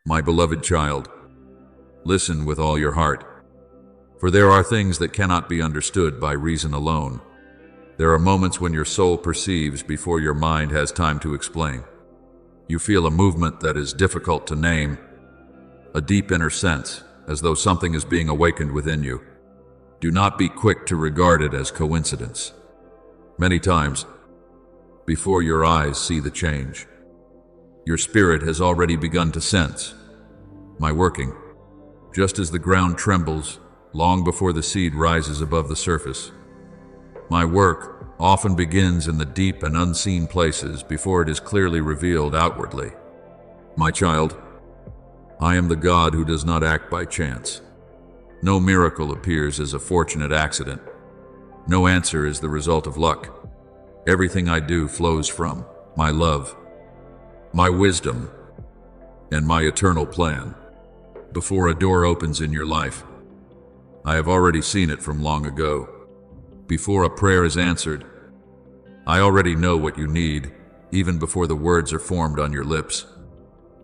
My beloved child, listen with all your heart, for there are things that cannot be understood by reason alone. There are moments when your soul perceives before your mind has time to explain. You feel a movement that is difficult to name, a deep inner sense, as though something is being awakened within you. Do not be quick to regard it as coincidence. Many times, before your eyes see the change, your spirit has already begun to sense my working, just as the ground trembles long before the seed rises above the surface. My work often begins in the deep and unseen places before it is clearly revealed outwardly. My child, I am the God who does not act by chance. No miracle appears as a fortunate accident. No answer is the result of luck. Everything I do flows from my love, my wisdom, and my eternal plan. Before a door opens in your life, I have already seen it from long ago. Before a prayer is answered, I already know what you need, even before the words are formed on your lips.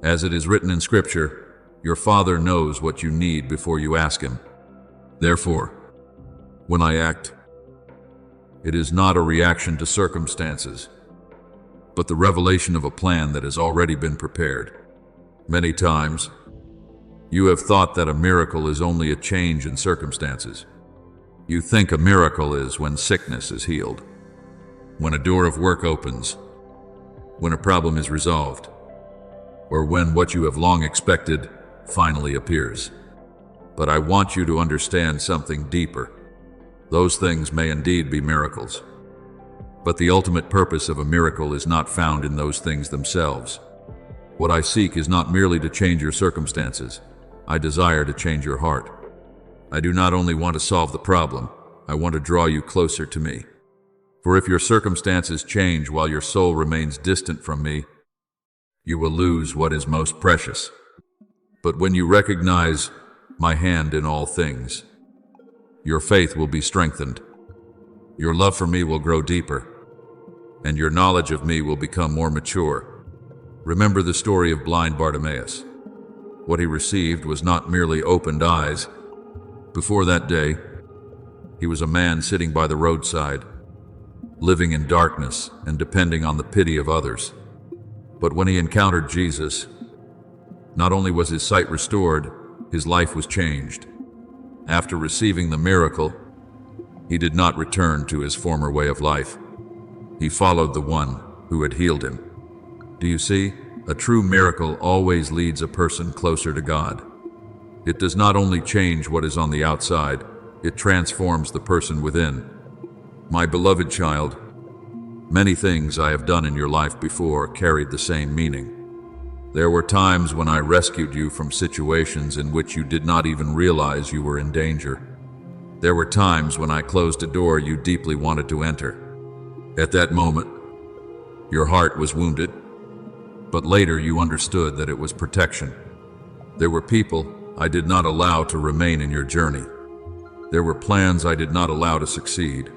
As it is written in Scripture, your Father knows what you need before you ask Him. Therefore, when I act, it is not a reaction to circumstances, but the revelation of a plan that has already been prepared. Many times, you have thought that a miracle is only a change in circumstances. You think a miracle is when sickness is healed, when a door of work opens, when a problem is resolved, or when what you have long expected finally appears. But I want you to understand something deeper. Those things may indeed be miracles, but the ultimate purpose of a miracle is not found in those things themselves. What I seek is not merely to change your circumstances. I desire to change your heart. I do not only want to solve the problem, I want to draw you closer to me. For if your circumstances change while your soul remains distant from me, you will lose what is most precious. But when you recognize my hand in all things, your faith will be strengthened. Your love for me will grow deeper, and your knowledge of me will become more mature. Remember the story of blind Bartimaeus. What he received was not merely opened eyes. Before that day, he was a man sitting by the roadside, living in darkness and depending on the pity of others. But when he encountered Jesus, not only was his sight restored, his life was changed. After receiving the miracle, he did not return to his former way of life. He followed the one who had healed him. Do you see? A true miracle always leads a person closer to God. It does not only change what is on the outside, it transforms the person within. My beloved child, many things I have done in your life before carried the same meaning. There were times when I rescued you from situations in which you did not even realize you were in danger. There were times when I closed a door you deeply wanted to enter. At that moment, your heart was wounded, but later you understood that it was protection. There were people I did not allow to remain in your journey. There were plans I did not allow to succeed.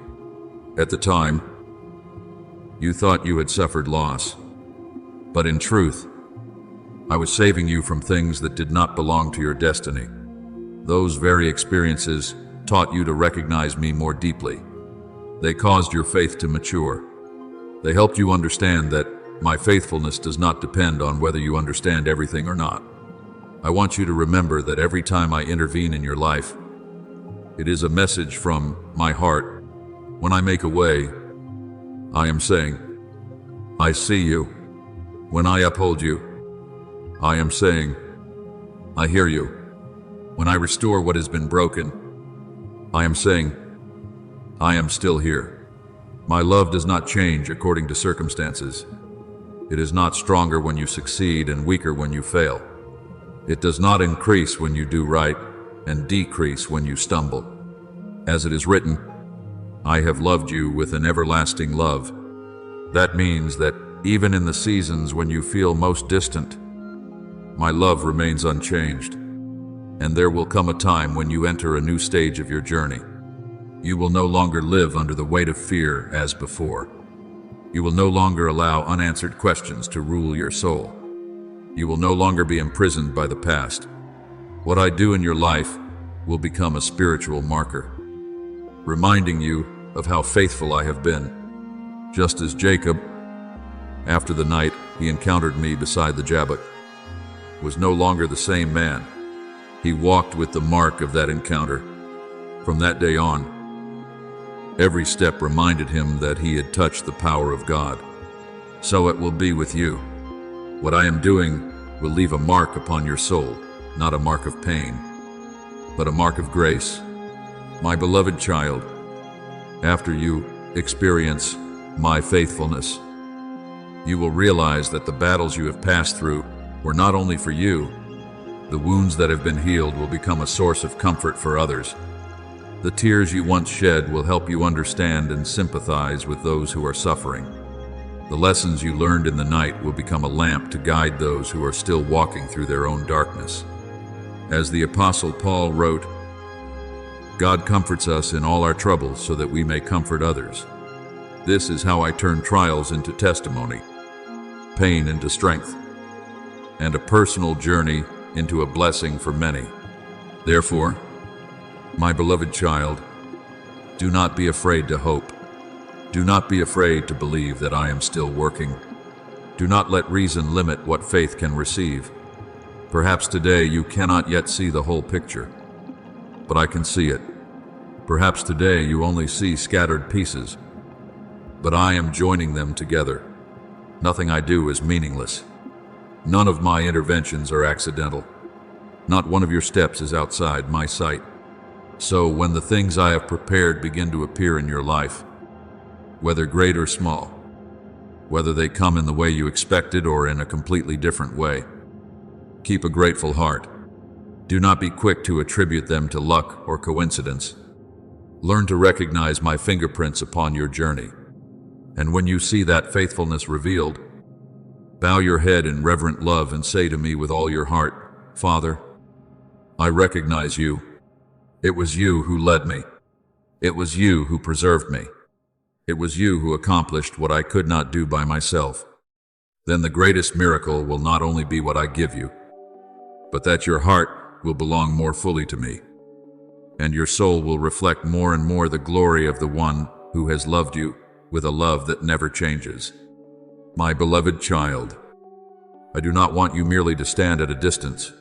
At the time, you thought you had suffered loss, but in truth, I was saving you from things that did not belong to your destiny. Those very experiences taught you to recognize me more deeply. They caused your faith to mature. They helped you understand that my faithfulness does not depend on whether you understand everything or not. I want you to remember that every time I intervene in your life, it is a message from my heart. When I make a way, I am saying, I see you. When I uphold you, I am saying, I hear you. When I restore what has been broken, I am saying, I am still here. My love does not change according to circumstances. It is not stronger when you succeed and weaker when you fail. It does not increase when you do right and decrease when you stumble. As it is written, I have loved you with an everlasting love. That means that even in the seasons when you feel most distant, my love remains unchanged. And there will come a time when you enter a new stage of your journey. You will no longer live under the weight of fear as before. You will no longer allow unanswered questions to rule your soul. You will no longer be imprisoned by the past. What I do in your life will become a spiritual marker, reminding you of how faithful I have been. Just as Jacob, after the night he encountered me beside the Jabbok, was no longer the same man. He walked with the mark of that encounter. From that day on, every step reminded him that he had touched the power of God. So it will be with you. What I am doing will leave a mark upon your soul, not a mark of pain, but a mark of grace. My beloved child, after you experience my faithfulness, you will realize that the battles you have passed through were not only for you. The wounds that have been healed will become a source of comfort for others. The tears you once shed will help you understand and sympathize with those who are suffering. The lessons you learned in the night will become a lamp to guide those who are still walking through their own darkness. As the Apostle Paul wrote, God comforts us in all our troubles so that we may comfort others. This is how I turn trials into testimony, pain into strength, and a personal journey into a blessing for many. Therefore, my beloved child, do not be afraid to hope. Do not be afraid to believe that I am still working. Do not let reason limit what faith can receive. Perhaps today you cannot yet see the whole picture, but I can see it. Perhaps today you only see scattered pieces, but I am joining them together. Nothing I do is meaningless. None of my interventions are accidental. Not one of your steps is outside my sight. So when the things I have prepared begin to appear in your life, whether great or small, whether they come in the way you expected or in a completely different way, keep a grateful heart. Do not be quick to attribute them to luck or coincidence. Learn to recognize my fingerprints upon your journey. And when you see that faithfulness revealed, bow your head in reverent love and say to me with all your heart, Father, I recognize you. It was you who led me. It was you who preserved me. It was you who accomplished what I could not do by myself. Then the greatest miracle will not only be what I give you, but that your heart will belong more fully to me, and your soul will reflect more and more the glory of the one who has loved you with a love that never changes. My beloved child, I do not want you merely to stand at a distance,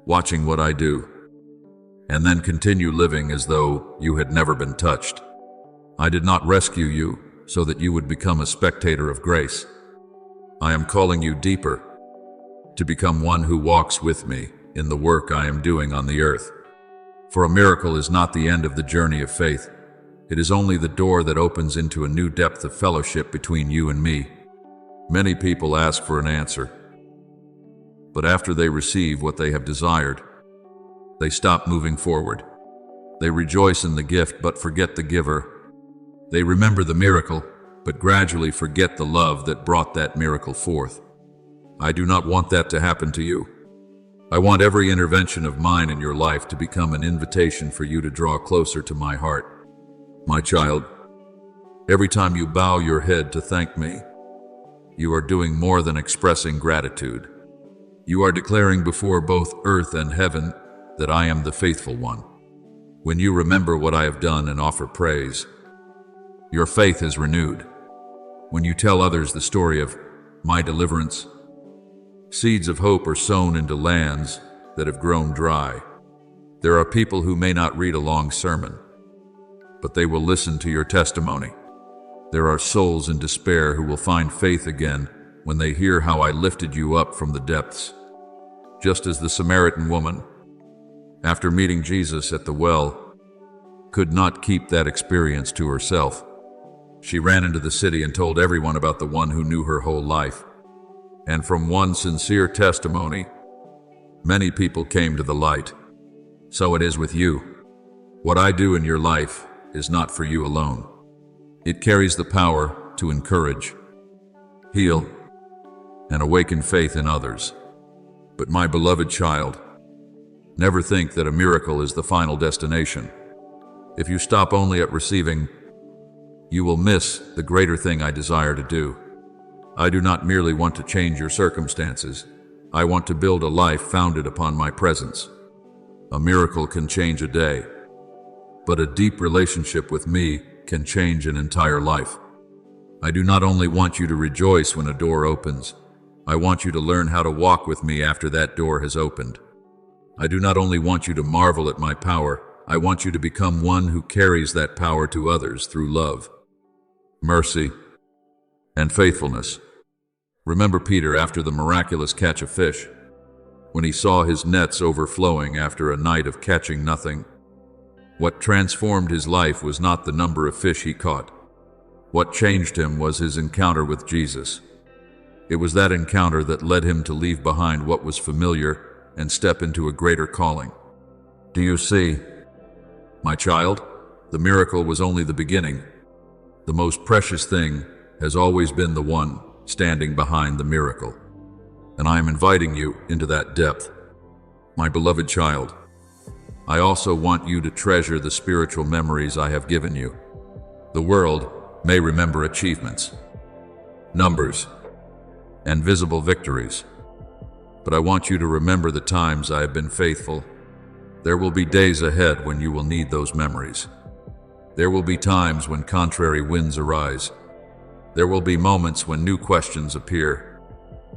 watching what I do, and then continue living as though you had never been touched. I did not rescue you so that you would become a spectator of grace. I am calling you deeper, to become one who walks with me in the work I am doing on the earth. For a miracle is not the end of the journey of faith. It is only the door that opens into a new depth of fellowship between you and me. Many people ask for an answer, but after they receive what they have desired, they stop moving forward. They rejoice in the gift but forget the giver. They remember the miracle, but gradually forget the love that brought that miracle forth. I do not want that to happen to you. I want every intervention of mine in your life to become an invitation for you to draw closer to my heart. My child, every time you bow your head to thank me, you are doing more than expressing gratitude. You are declaring before both earth and heaven that I am the faithful one. When you remember what I have done and offer praise, your faith is renewed. When you tell others the story of my deliverance, seeds of hope are sown into lands that have grown dry. There are people who may not read a long sermon, but they will listen to your testimony. There are souls in despair who will find faith again when they hear how I lifted you up from the depths. Just as the Samaritan woman, after meeting Jesus at the well, could not keep that experience to herself. She ran into the city and told everyone about the one who knew her whole life. And from one sincere testimony, many people came to the light. So it is with you. What I do in your life is not for you alone. It carries the power to encourage, heal, and awaken faith in others. But my beloved child, never think that a miracle is the final destination. If you stop only at receiving, you will miss the greater thing I desire to do. I do not merely want to change your circumstances. I want to build a life founded upon my presence. A miracle can change a day, but a deep relationship with me can change an entire life. I do not only want you to rejoice when a door opens, I want you to learn how to walk with me after that door has opened. I do not only want you to marvel at my power, I want you to become one who carries that power to others through love, mercy, and faithfulness. Remember Peter after the miraculous catch of fish, when he saw his nets overflowing after a night of catching nothing. What transformed his life was not the number of fish he caught. What changed him was his encounter with Jesus. It was that encounter that led him to leave behind what was familiar and step into a greater calling. Do you see, my child? The miracle was only the beginning. The most precious thing has always been the one standing behind the miracle. And I am inviting you into that depth. My beloved child, I also want you to treasure the spiritual memories I have given you. The world may remember achievements, numbers, and visible victories, but I want you to remember the times I have been faithful. There will be days ahead when you will need those memories. There will be times when contrary winds arise. There will be moments when new questions appear.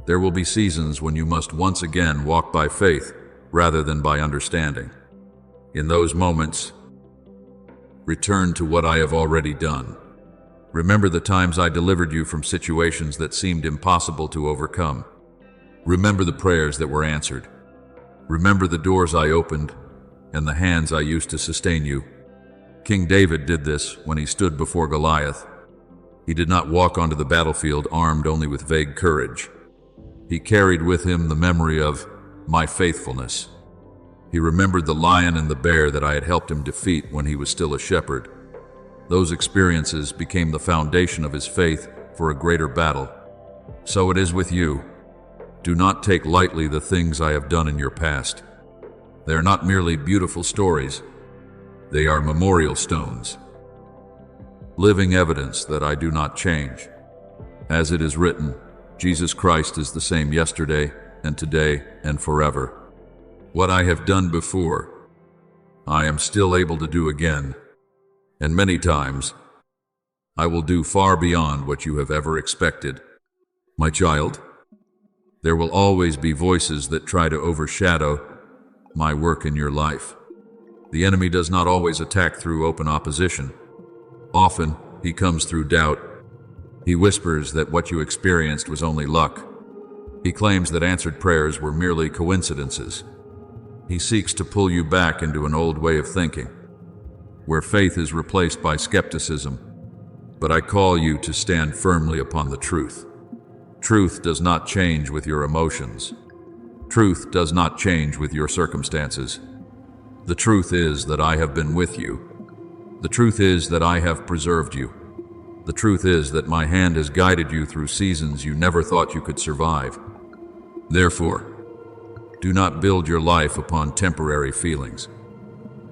There will be seasons when you must once again walk by faith rather than by understanding. In those moments, return to what I have already done. Remember the times I delivered you from situations that seemed impossible to overcome. Remember the prayers that were answered. Remember the doors I opened and the hands I used to sustain you. King David did this when he stood before Goliath. He did not walk onto the battlefield armed only with vague courage. He carried with him the memory of my faithfulness. He remembered the lion and the bear that I had helped him defeat when he was still a shepherd. Those experiences became the foundation of his faith for a greater battle. So it is with you. Do not take lightly the things I have done in your past. They are not merely beautiful stories. They are memorial stones, living evidence that I do not change. As it is written, Jesus Christ is the same yesterday and today and forever. What I have done before, I am still able to do again, and many times I will do far beyond what you have ever expected. My child, there will always be voices that try to overshadow my work in your life. The enemy does not always attack through open opposition. Often, he comes through doubt. He whispers that what you experienced was only luck. He claims that answered prayers were merely coincidences. He seeks to pull you back into an old way of thinking, where faith is replaced by skepticism. But I call you to stand firmly upon the truth. Truth does not change with your emotions. Truth does not change with your circumstances. The truth is that I have been with you. The truth is that I have preserved you. The truth is that my hand has guided you through seasons you never thought you could survive. Therefore, do not build your life upon temporary feelings.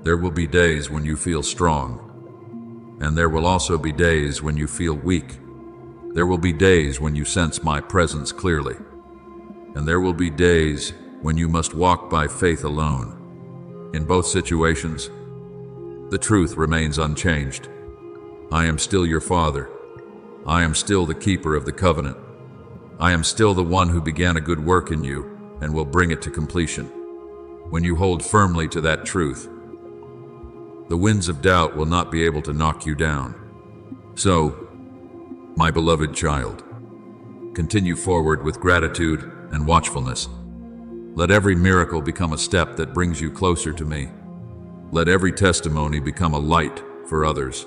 There will be days when you feel strong, and there will also be days when you feel weak. There will be days when you sense my presence clearly, and there will be days when you must walk by faith alone. In both situations, the truth remains unchanged. I am still your Father. I am still the keeper of the covenant. I am still the one who began a good work in you and will bring it to completion. When you hold firmly to that truth, the winds of doubt will not be able to knock you down. So, my beloved child, continue forward with gratitude and watchfulness. Let every miracle become a step that brings you closer to me. Let every testimony become a light for others.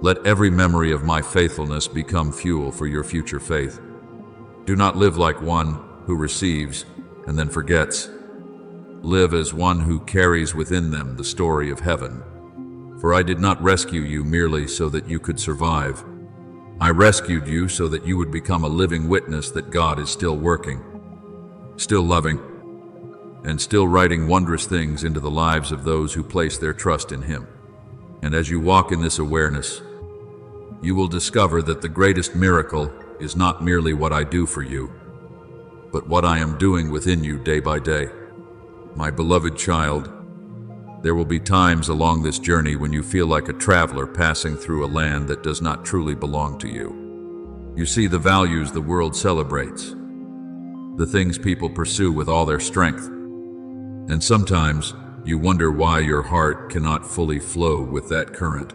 Let every memory of my faithfulness become fuel for your future faith. Do not live like one who receives and then forgets. Live as one who carries within them the story of heaven. For I did not rescue you merely so that you could survive. I rescued you so that you would become a living witness that God is still working, still loving, and still writing wondrous things into the lives of those who place their trust in Him. And as you walk in this awareness, you will discover that the greatest miracle is not merely what I do for you, but what I am doing within you day by day. My beloved child, there will be times along this journey when you feel like a traveler passing through a land that does not truly belong to you. You see the values the world celebrates, the things people pursue with all their strength, and sometimes you wonder why your heart cannot fully flow with that current.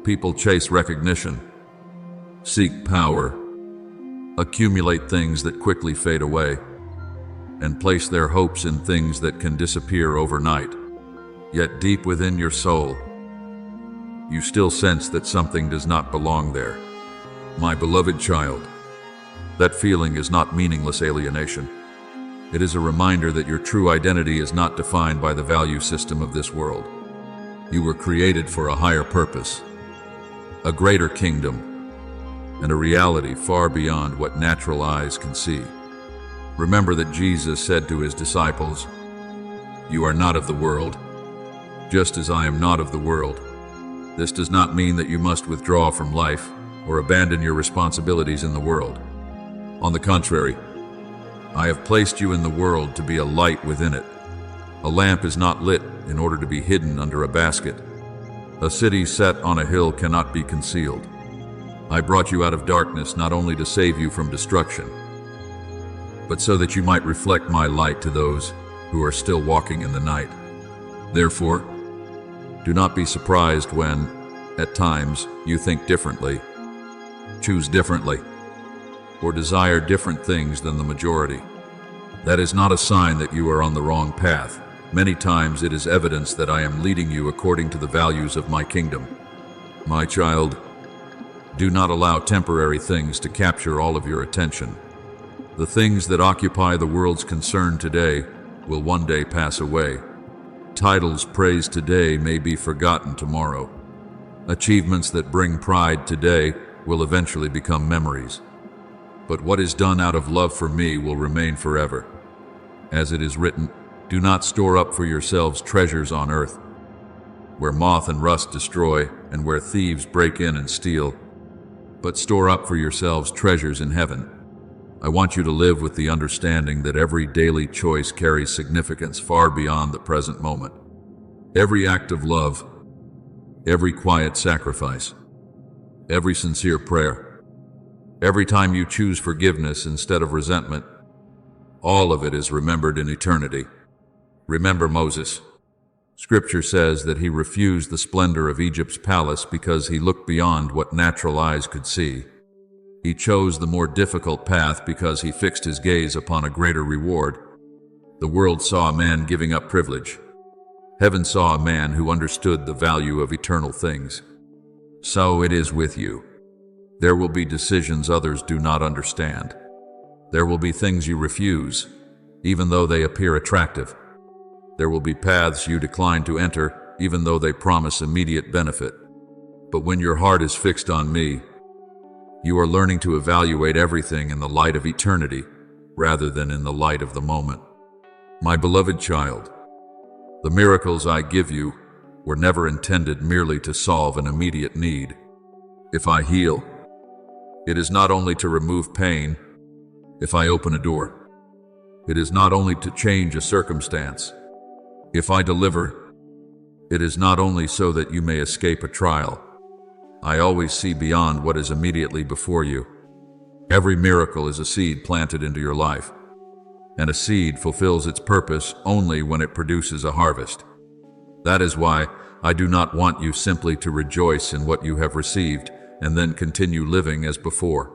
People chase recognition, seek power, accumulate things that quickly fade away, and place their hopes in things that can disappear overnight. Yet deep within your soul, you still sense that something does not belong there. My beloved child, that feeling is not meaningless alienation. It is a reminder that your true identity is not defined by the value system of this world. You were created for a higher purpose, a greater kingdom, and a reality far beyond what natural eyes can see. Remember that Jesus said to his disciples, "You are not of the world, just as I am not of the world." This does not mean that you must withdraw from life or abandon your responsibilities in the world. On the contrary, I have placed you in the world to be a light within it. A lamp is not lit in order to be hidden under a basket. A city set on a hill cannot be concealed. I brought you out of darkness not only to save you from destruction, but so that you might reflect my light to those who are still walking in the night. Therefore, do not be surprised when, at times, you think differently, choose differently, or desire different things than the majority. That is not a sign that you are on the wrong path. Many times it is evidence that I am leading you according to the values of my kingdom. My child, do not allow temporary things to capture all of your attention. The things that occupy the world's concern today will one day pass away. Titles praised today may be forgotten tomorrow. Achievements that bring pride today will eventually become memories. But what is done out of love for me will remain forever. As it is written, do not store up for yourselves treasures on earth, where moth and rust destroy and where thieves break in and steal, but store up for yourselves treasures in heaven. I want you to live with the understanding that every daily choice carries significance far beyond the present moment. Every act of love, every quiet sacrifice, every sincere prayer, every time you choose forgiveness instead of resentment, all of it is remembered in eternity. Remember Moses. Scripture says that he refused the splendor of Egypt's palace because he looked beyond what natural eyes could see. He chose the more difficult path because he fixed his gaze upon a greater reward. The world saw a man giving up privilege. Heaven saw a man who understood the value of eternal things. So it is with you. There will be decisions others do not understand. There will be things you refuse, even though they appear attractive. There will be paths you decline to enter, even though they promise immediate benefit. But when your heart is fixed on me, you are learning to evaluate everything in the light of eternity, rather than in the light of the moment. My beloved child, the miracles I give you were never intended merely to solve an immediate need. If I heal, it is not only to remove pain. If I open a door, it is not only to change a circumstance. If I deliver, it is not only so that you may escape a trial. I always see beyond what is immediately before you. Every miracle is a seed planted into your life, and a seed fulfills its purpose only when it produces a harvest. That is why I do not want you simply to rejoice in what you have received and then continue living as before.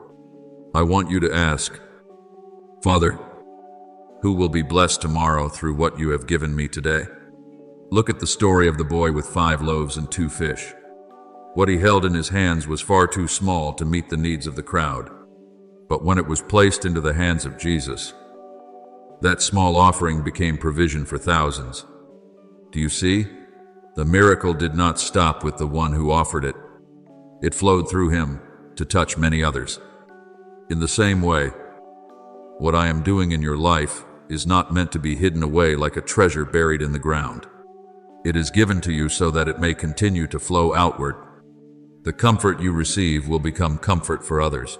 I want you to ask, Father, who will be blessed tomorrow through what you have given me today? Look at the story of the boy with 5 loaves and 2 fish. What he held in his hands was far too small to meet the needs of the crowd. But when it was placed into the hands of Jesus, that small offering became provision for thousands. Do you see? The miracle did not stop with the one who offered it. It flowed through him to touch many others. In the same way, what I am doing in your life is not meant to be hidden away like a treasure buried in the ground. It is given to you so that it may continue to flow outward. The comfort you receive will become comfort for others.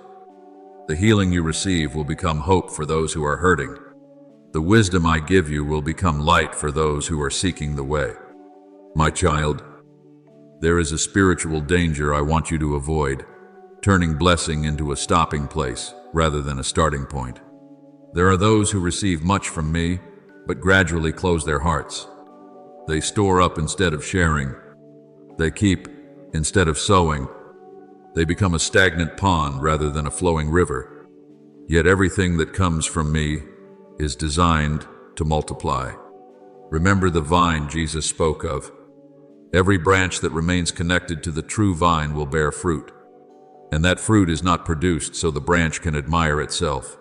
The healing you receive will become hope for those who are hurting. The wisdom I give you will become light for those who are seeking the way. My child, there is a spiritual danger I want you to avoid, turning blessing into a stopping place rather than a starting point. There are those who receive much from me, but gradually close their hearts. They store up instead of sharing. They keep instead of sowing. They become a stagnant pond rather than a flowing river. Yet everything that comes from me is designed to multiply. Remember the vine Jesus spoke of. Every branch that remains connected to the true vine will bear fruit. And that fruit is not produced so the branch can admire itself,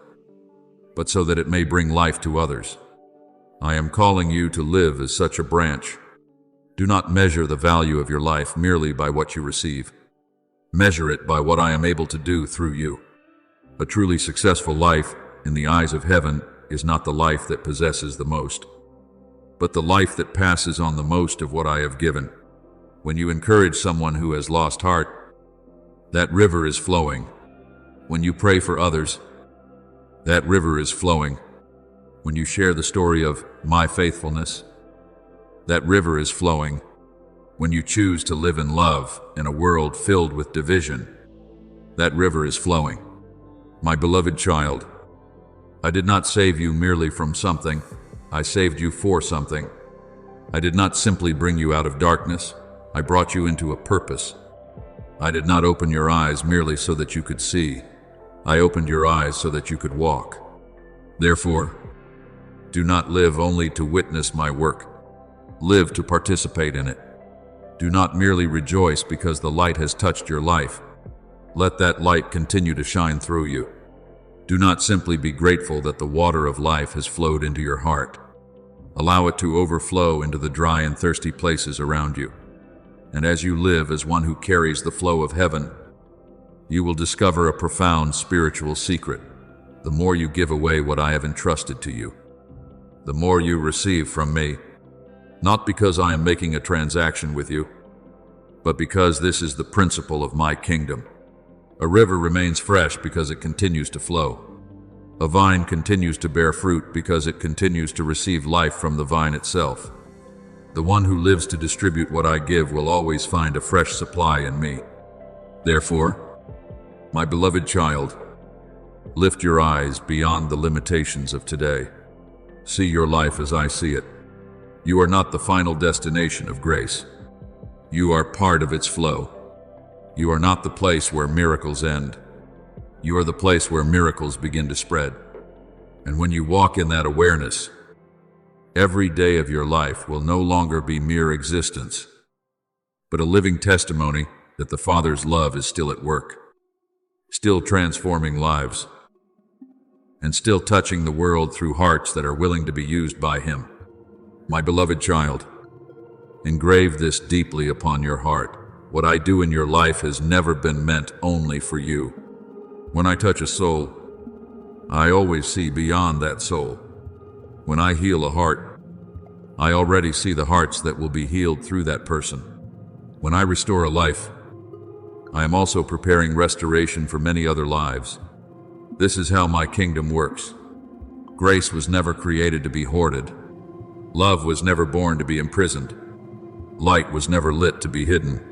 but so that it may bring life to others. I am calling you to live as such a branch. Do not measure the value of your life merely by what you receive. Measure it by what I am able to do through you. A truly successful life, in the eyes of heaven, is not the life that possesses the most, but the life that passes on the most of what I have given. When you encourage someone who has lost heart, that river is flowing. When you pray for others, that river is flowing. When you share the story of my faithfulness, that river is flowing. When you choose to live in love in a world filled with division, that river is flowing. My beloved child, I did not save you merely from something. I saved you for something. I did not simply bring you out of darkness. I brought you into a purpose. I did not open your eyes merely so that you could see. I opened your eyes so that you could walk. Therefore, do not live only to witness my work. Live to participate in it. Do not merely rejoice because the light has touched your life. Let that light continue to shine through you. Do not simply be grateful that the water of life has flowed into your heart. Allow it to overflow into the dry and thirsty places around you. And as you live as one who carries the flow of heaven, you will discover a profound spiritual secret. The more you give away what I have entrusted to you, the more you receive from me, not because I am making a transaction with you, but because this is the principle of my kingdom. A river remains fresh because it continues to flow. A vine continues to bear fruit because it continues to receive life from the vine itself. The one who lives to distribute what I give will always find a fresh supply in me. Therefore, my beloved child, lift your eyes beyond the limitations of today. See your life as I see it. You are not the final destination of grace. You are part of its flow. You are not the place where miracles end. You are the place where miracles begin to spread. And when you walk in that awareness, every day of your life will no longer be mere existence, but a living testimony that the Father's love is still at work, still transforming lives, and still touching the world through hearts that are willing to be used by Him. My beloved child, engrave this deeply upon your heart. What I do in your life has never been meant only for you. When I touch a soul, I always see beyond that soul. When I heal a heart, I already see the hearts that will be healed through that person. When I restore a life, I am also preparing restoration for many other lives. This is how my kingdom works. Grace was never created to be hoarded. Love was never born to be imprisoned. Light was never lit to be hidden.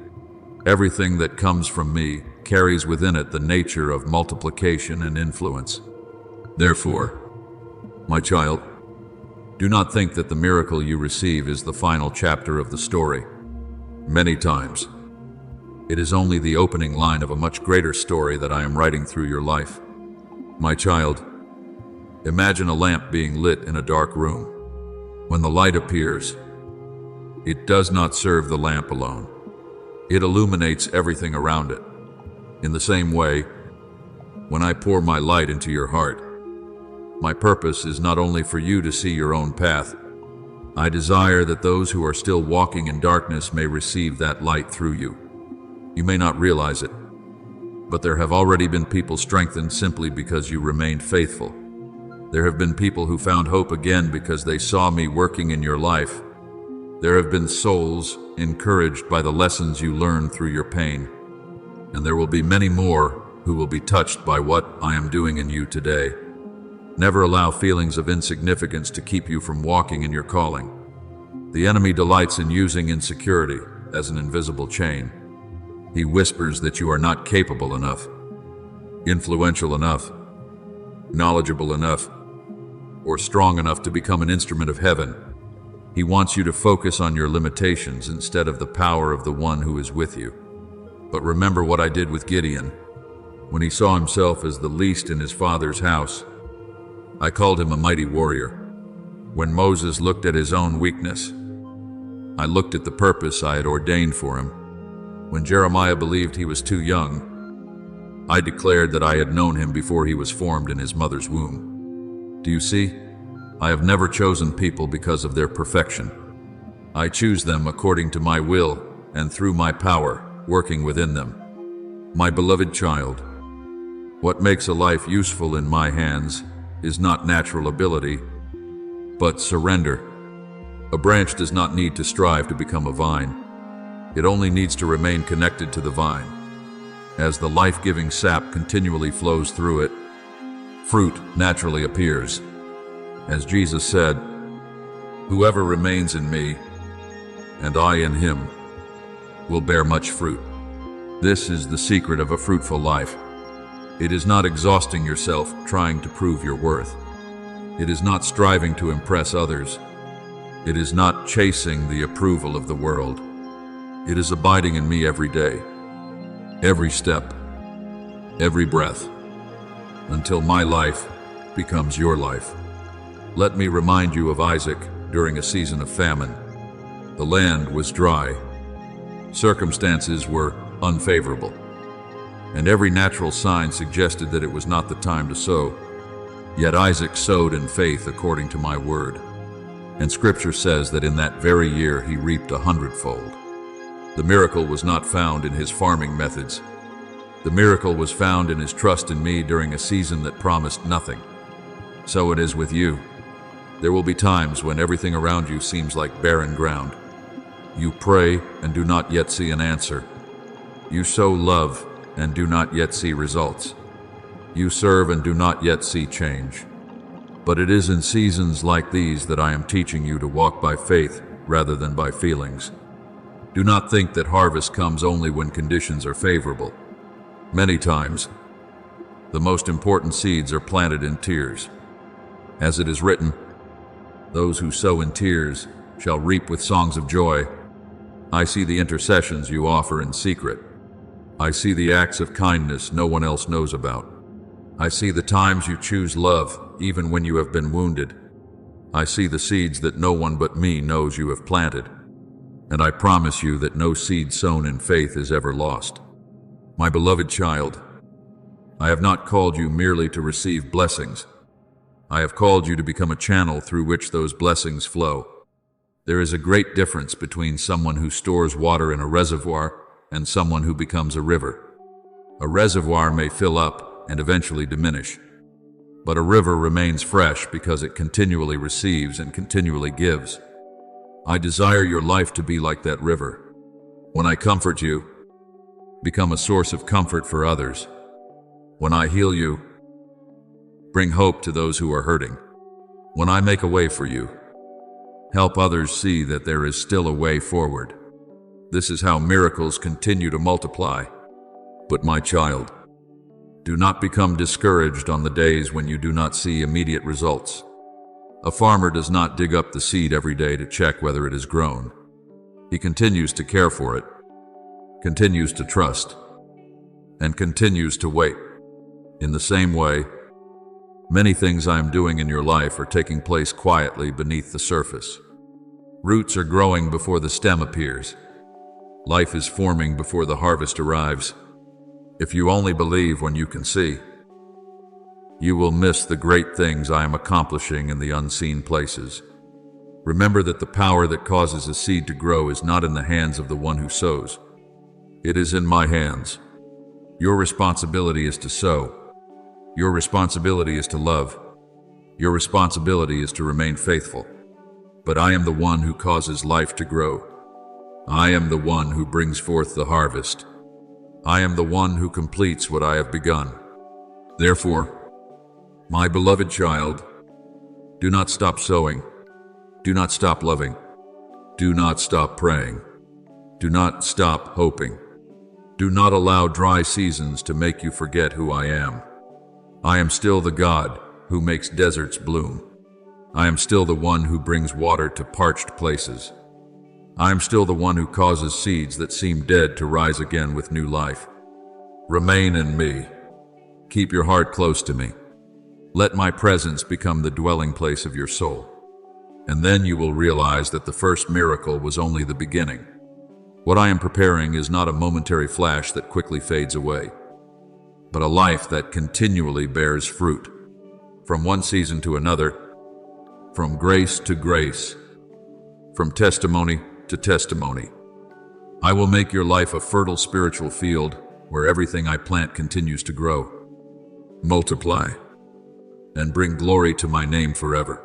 Everything that comes from me carries within it the nature of multiplication and influence. Therefore, my child, do not think that the miracle you receive is the final chapter of the story. Many times, it is only the opening line of a much greater story that I am writing through your life. My child, imagine a lamp being lit in a dark room. When the light appears, it does not serve the lamp alone. It illuminates everything around it. In the same way, when I pour my light into your heart, my purpose is not only for you to see your own path. I desire that those who are still walking in darkness may receive that light through you. You may not realize it, but there have already been people strengthened simply because you remained faithful. There have been people who found hope again because they saw me working in your life. There have been souls encouraged by the lessons you learned through your pain. And there will be many more who will be touched by what I am doing in you today. Never allow feelings of insignificance to keep you from walking in your calling. The enemy delights in using insecurity as an invisible chain. He whispers that you are not capable enough, influential enough, knowledgeable enough, or strong enough to become an instrument of heaven. He wants you to focus on your limitations instead of the power of the one who is with you. But remember what I did with Gideon. When he saw himself as the least in his father's house, I called him a mighty warrior. When Moses looked at his own weakness, I looked at the purpose I had ordained for him. When Jeremiah believed he was too young, I declared that I had known him before he was formed in his mother's womb. Do you see? I have never chosen people because of their perfection. I choose them according to my will and through my power working within them. My beloved child, what makes a life useful in my hands is not natural ability, but surrender. A branch does not need to strive to become a vine. It only needs to remain connected to the vine. As the life-giving sap continually flows through it, fruit naturally appears. As Jesus said, "Whoever remains in me, and I in him, will bear much fruit." This is the secret of a fruitful life. It is not exhausting yourself trying to prove your worth. It is not striving to impress others. It is not chasing the approval of the world. It is abiding in me every day, every step, every breath, until my life becomes your life. Let me remind you of Isaac during a season of famine. The land was dry. Circumstances were unfavorable, and every natural sign suggested that it was not the time to sow. Yet Isaac sowed in faith according to my word. And Scripture says that in that very year he reaped 100-fold. The miracle was not found in his farming methods. The miracle was found in his trust in me during a season that promised nothing. So it is with you. There will be times when everything around you seems like barren ground. You pray and do not yet see an answer. You sow love and do not yet see results. You serve and do not yet see change. But it is in seasons like these that I am teaching you to walk by faith rather than by feelings. Do not think that harvest comes only when conditions are favorable. Many times, the most important seeds are planted in tears. As it is written, "Those who sow in tears shall reap with songs of joy." I see the intercessions you offer in secret. I see the acts of kindness no one else knows about. I see the times you choose love even when you have been wounded. I see the seeds that no one but me knows you have planted. And I promise you that no seed sown in faith is ever lost. My beloved child, I have not called you merely to receive blessings. I have called you to become a channel through which those blessings flow. There is a great difference between someone who stores water in a reservoir and someone who becomes a river. A reservoir may fill up and eventually diminish, but a river remains fresh because it continually receives and continually gives. I desire your life to be like that river. When I comfort you, become a source of comfort for others. When I heal you, bring hope to those who are hurting. When I make a way for you, help others see that there is still a way forward. This is how miracles continue to multiply. But my child, do not become discouraged on the days when you do not see immediate results. A farmer does not dig up the seed every day to check whether it has grown. He continues to care for it, continues to trust, and continues to wait. In the same way, many things I am doing in your life are taking place quietly beneath the surface. Roots are growing before the stem appears. Life is forming before the harvest arrives. If you only believe when you can see, you will miss the great things I am accomplishing in the unseen places. Remember that the power that causes a seed to grow is not in the hands of the one who sows. It is in my hands. Your responsibility is to sow. Your responsibility is to love. Your responsibility is to remain faithful. But I am the one who causes life to grow. I am the one who brings forth the harvest. I am the one who completes what I have begun. Therefore, my beloved child, do not stop sowing. Do not stop loving. Do not stop praying. Do not stop hoping. Do not allow dry seasons to make you forget who I am. I am still the God who makes deserts bloom. I am still the one who brings water to parched places. I am still the one who causes seeds that seem dead to rise again with new life. Remain in me. Keep your heart close to me. Let my presence become the dwelling place of your soul. And then you will realize that the first miracle was only the beginning. What I am preparing is not a momentary flash that quickly fades away, but a life that continually bears fruit, from one season to another, from grace to grace, from testimony to testimony. I will make your life a fertile spiritual field where everything I plant continues to grow, multiply, and bring glory to my name forever.